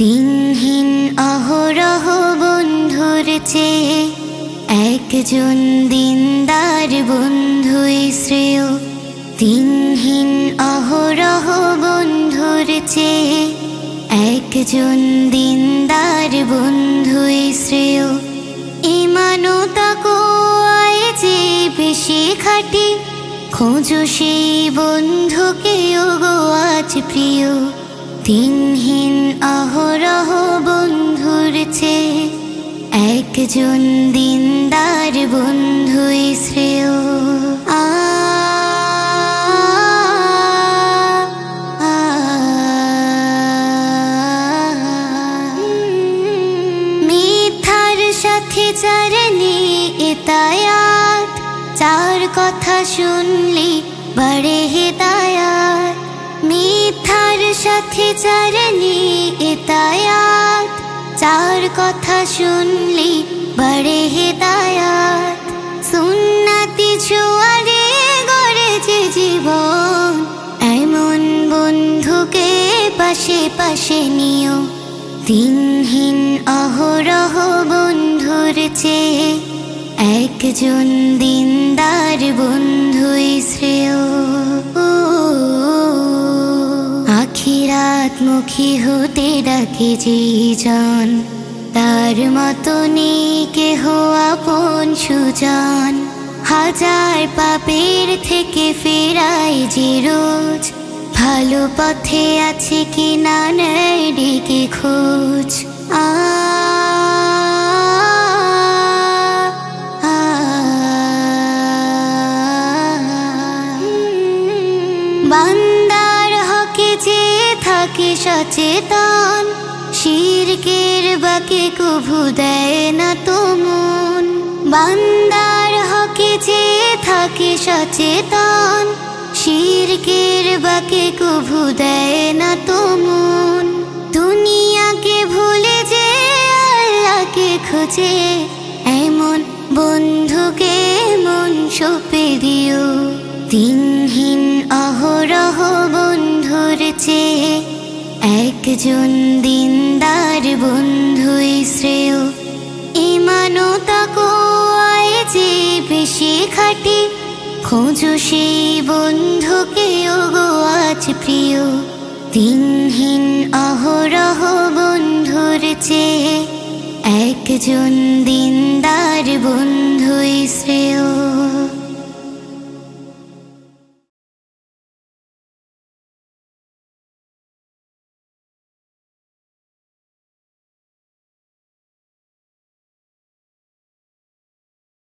দিনহীন অহরহ বন্ধুর চেয়ে একজন দিনদার বন্ধুই শ্রেয়। দিনহীন অহরহ বন্ধুর চেয়ে একজন দিনদার বন্ধুই শ্রেয়। ইমানো তাকওয়ায় যে বেশি খাঁটি, খোঁজো সেই বন্ধুকে ওগো আজ প্রিয়। দিনহীন অহরহ বন্ধুর চেয়ে একজন দিনদার বন্ধুই শ্রেয়। মিথ্যার সাথে চারণে ইতায়াত, চার কথা শুনলি বড়ে হিদায়াত। মিথ্যার সাথে চারণে ইতায়াত, চার কথা শুনলি বড়ে হিদায়াত। সুন্নতি ছোঁয়ারে গড়ে যে জীবন, এমন বন্ধুকে পাশে পাশে নিও। দিনহীন অহরহ বন্ধুর চেয়ে একজন দিনদার বন্ধুই শ্রেয়। আখিরাত মুখী হতে ডাকে যে জন, তার মতো নেই কেহ আপন সুজন। হাজার পাপের থেকে ফেরায় যে রোজ, ভালো পথে আছে কি না নেয় ডেকে খোঁজ। বান্দার হকে যে থাকে সচেতন, শিরকের বাকে কভু দেয় না তো মন। বান্দার হকে যে থাকে সচেতন, শিরকের বাকে কভু দেয় না তো মন। দুনিয়াকে ভুলে যে আল্লাহকে খোঁজে, এমন বন্ধুকে মন সঁপে দিও। দিনহীন অহরহ বন্ধুর চেয়ে একজন দিনদার বন্ধুই শ্রেয়। ইমানো তাকওয়ায় যে বেশি খাঁটি, খোঁজো সেই বন্ধুকে ওগো আজ প্রিয়। দিনহীন অহরহ বন্ধুর চেয়ে একজন দিনদার বন্ধুই শ্রেয়।